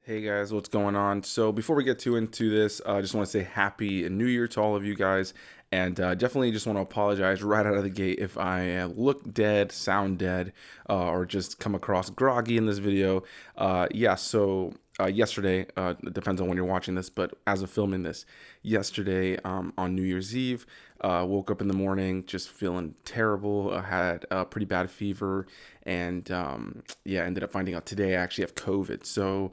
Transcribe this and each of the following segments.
Hey guys, what's going on? So before we get too into this, I just want to say happy New Year to all of you guys, and definitely just want to apologize right out of the gate if I look dead, sound dead, or just come across groggy in this video. Yesterday, it depends on when you're watching this, but as of filming this, yesterday on New Year's Eve, woke up in the morning just feeling terrible. I had a pretty bad fever, and ended up finding out today I actually have COVID. So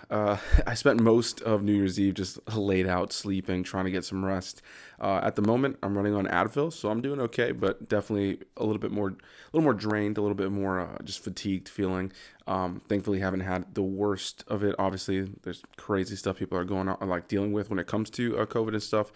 I spent most of New Year's Eve just laid out sleeping, trying to get some rest. At the moment, I'm running on Advil, so I'm doing okay, but definitely a little more drained, a little bit more just fatigued feeling. Thankfully, haven't had the worst of it. Obviously, there's crazy stuff people are going on, like dealing with when it comes to COVID and stuff.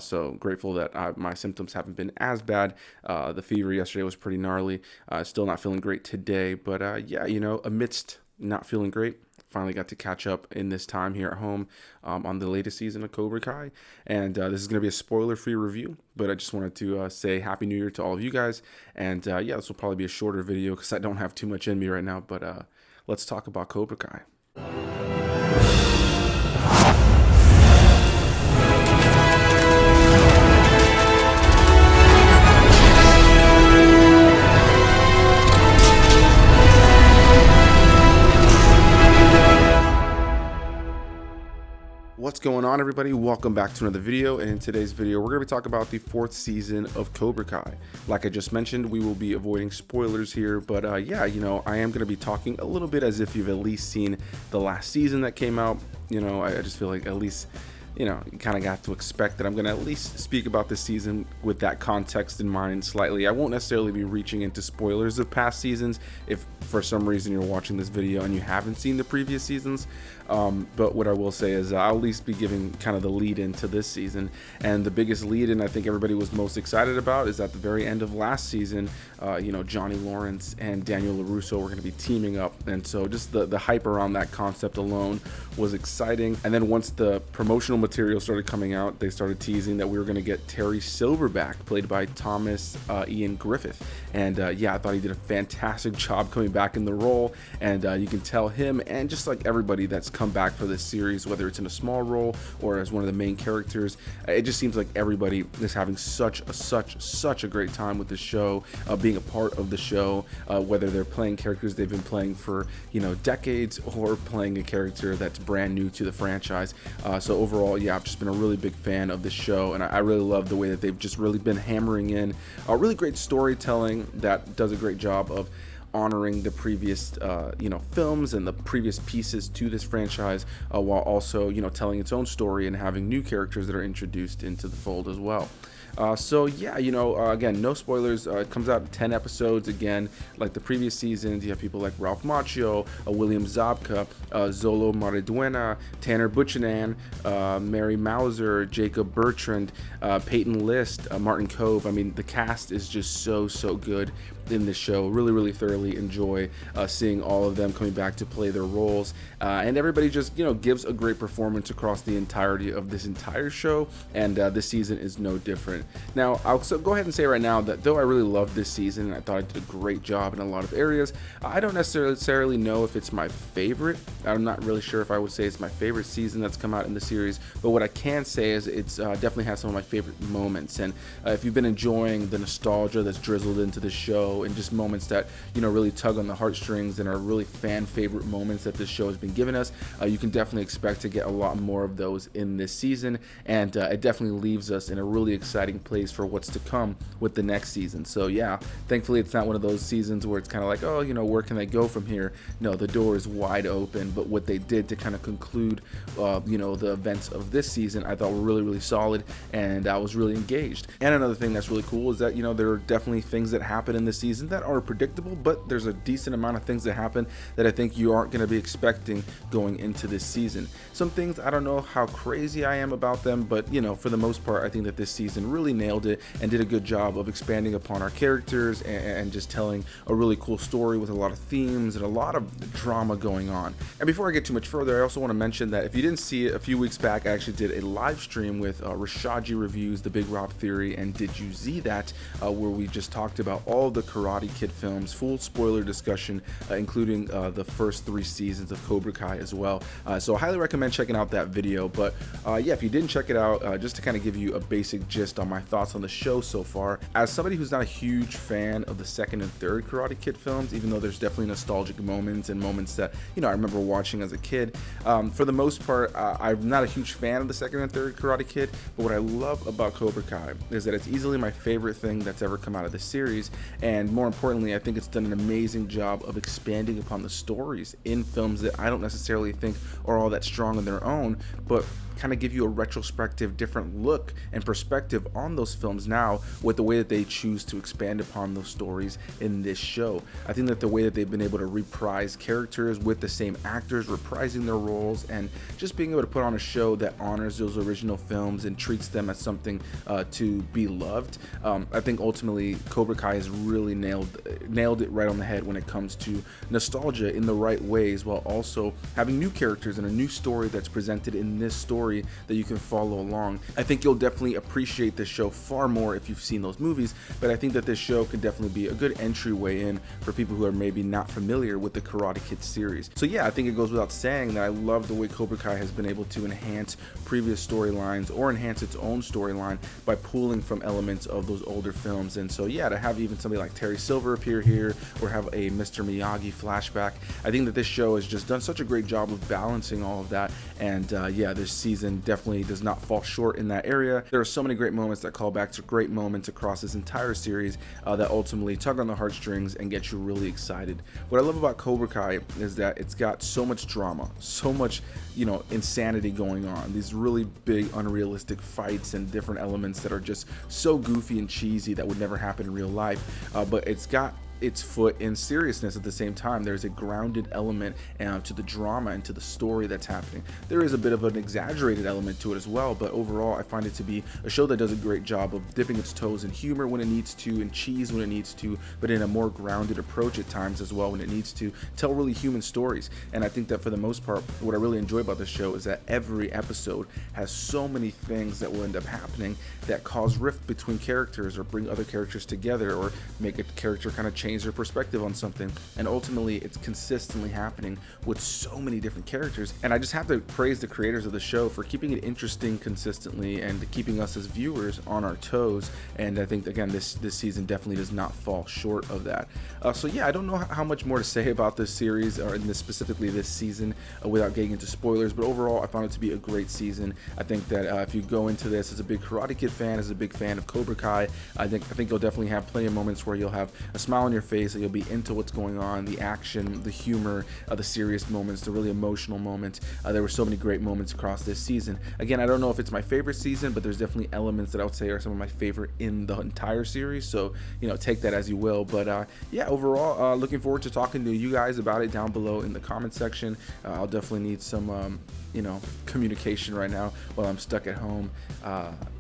So grateful that my symptoms haven't been as bad. The fever yesterday was pretty gnarly. Still not feeling great today, but amidst not feeling great, finally got to catch up in this time here at home on the latest season of Cobra Kai. And this is going to be a spoiler-free review, but I just wanted to say Happy New Year to all of you guys. And this will probably be a shorter video because I don't have too much in me right now, but let's talk about Cobra Kai. What's going on, everybody? Welcome back to another video, and in today's video we're going to be talking about the 4th season of Cobra Kai. Like I just mentioned, we will be avoiding spoilers here, but I am going to be talking a little bit as if you've at least seen the last season that came out. I just feel like at least you kind of have to expect that I'm going to at least speak about this season with that context in mind slightly. I won't necessarily be reaching into spoilers of past seasons if for some reason you're watching this video and you haven't seen the previous seasons. But what I will say is I'll at least be giving kind of the lead into this season. And the biggest lead in I think everybody was most excited about is at the very end of last season, Johnny Lawrence and Daniel LaRusso were going to be teaming up. And so just the hype around that concept alone was exciting. And then once the promotional material started coming out, they started teasing that we were going to get Terry Silverback, played by Thomas Ian Griffith. And I thought he did a fantastic job coming back in the role. And you can tell him and just like everybody that's come back for this series, whether it's in a small role or as one of the main characters, it just seems like everybody is having such a great time with the show, being a part of the show, whether they're playing characters they've been playing for decades or playing a character that's brand new to the franchise. So overall, I've just been a really big fan of the show, and I really love the way that they've just really been hammering in really great storytelling that does a great job of honoring the previous films and the previous pieces to this franchise, while also telling its own story and having new characters that are introduced into the fold as well. Again, no spoilers. It comes out in 10 episodes. Again, like the previous seasons, you have people like Ralph Macchio, William Zabka, Xolo Maridueña, Tanner Buchanan, Mary Mauser, Jacob Bertrand, Peyton List, Martin Cove. I mean, the cast is just so good in this show. Really thoroughly enjoy seeing all of them coming back to play their roles, and everybody just gives a great performance across the entirety of this entire show, and this season is no different. Now I'll go ahead and say right now that though I really loved this season and I thought I did a great job in a lot of areas, I don't necessarily know if it's my favorite. I'm not really sure if I would say it's my favorite season that's come out in the series, but what I can say is it's definitely has some of my favorite moments. And if you've been enjoying the nostalgia that's drizzled into the show and just moments that really tug on the heartstrings and are really fan favorite moments that this show has been giving us, you can definitely expect to get a lot more of those in this season, and it definitely leaves us in a really exciting place for what's to come with the next season. So thankfully it's not one of those seasons where it's kind of like, oh, where can they go from here? No, the door is wide open. But what they did to kind of conclude the events of this season, I thought were really solid, and I was really engaged. And another thing that's really cool is that there are definitely things that happen in this season that are predictable, but there's a decent amount of things that happen that I think you aren't going to be expecting going into this season. Some things, I don't know how crazy I am about them, but for the most part, I think that this season really nailed it and did a good job of expanding upon our characters and just telling a really cool story with a lot of themes and a lot of drama going on. And before I get too much further, I also want to mention that if you didn't see it, a few weeks back I actually did a live stream with Rashaji Reviews, The Big Rob Theory, and Did You See That, where we just talked about all the Karate Kid films, full spoiler discussion, including the first 3 seasons of Cobra Kai as well. So I highly recommend checking out that video. But yeah, if you didn't check it out, just to kind of give you a basic gist on my thoughts on the show so far, as somebody who's not a huge fan of the second and third Karate Kid films, even though there's definitely nostalgic moments and moments that, you know, I remember watching as a kid, for the most part, I'm not a huge fan of the second and third Karate Kid, but what I love about Cobra Kai is that it's easily my favorite thing that's ever come out of the series, and more importantly, I think it's done an amazing job of expanding upon the stories in films that I don't necessarily think are all that strong on their own, but kind of give you a retrospective, different look and perspective on those films now with the way that they choose to expand upon those stories in this show. I think that the way that they've been able to reprise characters with the same actors reprising their roles, and just being able to put on a show that honors those original films and treats them as something to be loved. I think ultimately Cobra Kai has really nailed it right on the head when it comes to nostalgia in the right ways, while also having new characters and a new story that's presented in this story that you can follow along. I think you'll definitely appreciate this show far more if you've seen those movies, but I think that this show can definitely be a good entryway in for people who are maybe not familiar with the Karate Kid series. So yeah, I think it goes without saying that I love the way Cobra Kai has been able to enhance previous storylines or enhance its own storyline by pulling from elements of those older films. And so yeah, to have even somebody like Terry Silver appear here, or have a Mr. Miyagi flashback, I think that this show has just done such a great job of balancing all of that. And yeah, this season definitely does not fall short in that area. There are so many great moments that call back to great moments across this entire series that ultimately tug on the heartstrings and get you really excited. What I love about Cobra Kai is that it's got so much drama, so much, you know, insanity going on, these really big unrealistic fights and different elements that are just so goofy and cheesy that would never happen in real life, but it's got its foot in seriousness at the same time. There's a grounded element to the drama and to the story that's happening. There is a bit of an exaggerated element to it as well, but overall I find it to be a show that does a great job of dipping its toes in humor when it needs to, and cheese when it needs to, but in a more grounded approach at times as well when it needs to tell really human stories. And I think that for the most part, what I really enjoy about this show is that every episode has so many things that will end up happening that cause rift between characters, or bring other characters together, or make a character kind of change their perspective on something, and ultimately it's consistently happening with so many different characters. And I just have to praise the creators of the show for keeping it interesting consistently and keeping us as viewers on our toes. And I think again this season definitely does not fall short of that. So yeah, I don't know how much more to say about this series, or in this specifically this season, without getting into spoilers, but overall I found it to be a great season. I think that if you go into this as a big Karate Kid fan, as a big fan of Cobra Kai, I think you'll definitely have plenty of moments where you'll have a smile on your face, and you'll be into what's going on, the action, the humor, the serious moments, the really emotional moments. There were so many great moments across this season. Again, I don't know if it's my favorite season, but there's definitely elements that I would say are some of my favorite in the entire series, so you know, take that as you will. But yeah, overall, looking forward to talking to you guys about it down below in the comment section. I'll definitely need some you know, communication right now while I'm stuck at home,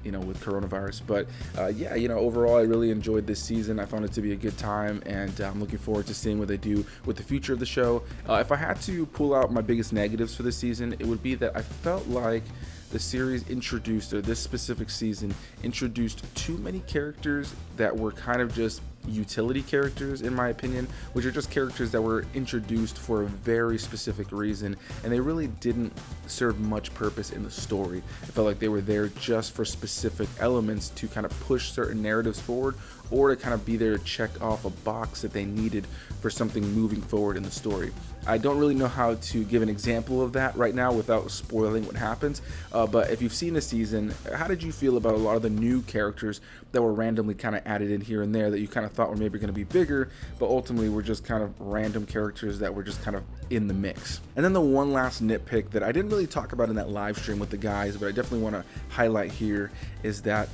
you know, with coronavirus. But yeah, you know, overall I really enjoyed this season. I found it to be a good time, and I'm looking forward to seeing what they do with the future of the show. If I had to pull out my biggest negatives for this season, it would be that I felt like the series introduced, or this specific season introduced, too many characters that were kind of just utility characters, in my opinion, which are just characters that were introduced for a very specific reason, and they really didn't serve much purpose in the story. I felt like they were there just for specific elements to kind of push certain narratives forward, or to kind of be there to check off a box that they needed for something moving forward in the story. I don't really know how to give an example of that right now without spoiling what happens, but if you've seen the season, how did you feel about a lot of the new characters that were randomly kind of added in here and there, that you kind of thought were maybe going to be bigger, but ultimately were just kind of random characters that were just kind of in the mix? And then the one last nitpick that I didn't really talk about in that live stream with the guys, but I definitely want to highlight here, is that,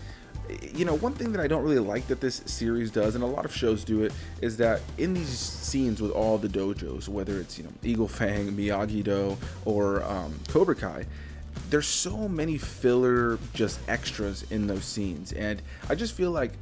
you know, one thing that I don't really like that this series does, and a lot of shows do it, is that in these scenes with all the dojos, whether it's, you know, Eagle Fang, Miyagi-Do, or Cobra Kai, there's so many filler, just extras in those scenes, and I just feel like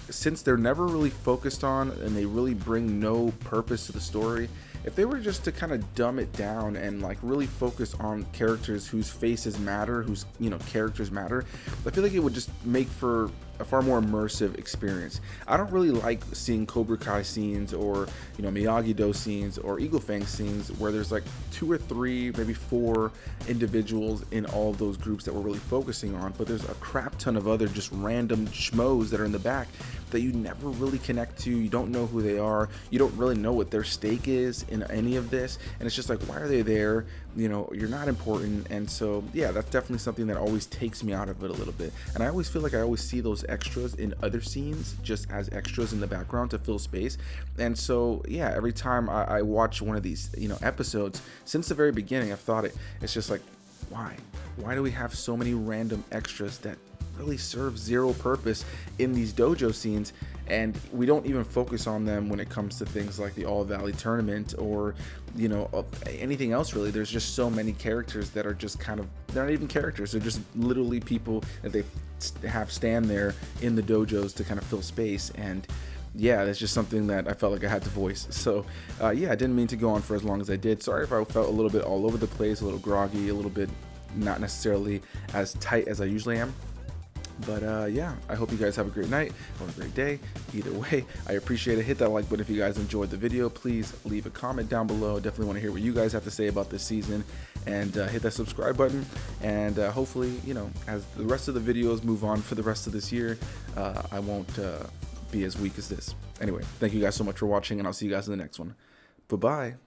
since they're never really focused on, and they really bring no purpose to the story, if they were just to kind of dumb it down and like really focus on characters whose faces matter, whose, you know, characters matter, I feel like it would just make for a far more immersive experience. I don't really like seeing Cobra Kai scenes or, you know, Miyagi-Do scenes or Eagle Fang scenes where there's like 2 or 3, maybe 4 individuals in all of those groups that we're really focusing on, but there's a crap ton of other just random schmoes that are in the back that you never really connect to. You don't know who they are. You don't really know what their stake is in any of this, and it's just like, why are they there? You know, you're not important. And so yeah, that's definitely something that always takes me out of it a little bit. And I always feel like I always see those extras in other scenes just as extras in the background to fill space. And so yeah, every time I watch one of these, you know, episodes, since the very beginning, I've thought it's just like, why do we have so many random extras that really serve zero purpose in these dojo scenes, and we don't even focus on them when it comes to things like the All Valley tournament or, you know, anything else really. There's just so many characters that are just kind of, they're not even characters, they're just literally people that they have stand there in the dojos to kind of fill space. And yeah, that's just something that I felt like I had to voice. So yeah, I didn't mean to go on for as long as I did. Sorry if I felt a little bit all over the place, a little groggy, a little bit not necessarily as tight as I usually am. But yeah, I hope you guys have a great night or a great day. Either way, I appreciate it. Hit that like button if you guys enjoyed the video. Please leave a comment down below. Definitely want to hear what you guys have to say about this season. And hit that subscribe button. And hopefully, you know, as the rest of the videos move on for the rest of this year, I won't be as weak as this. Anyway, thank you guys so much for watching, and I'll see you guys in the next one. Bye-bye.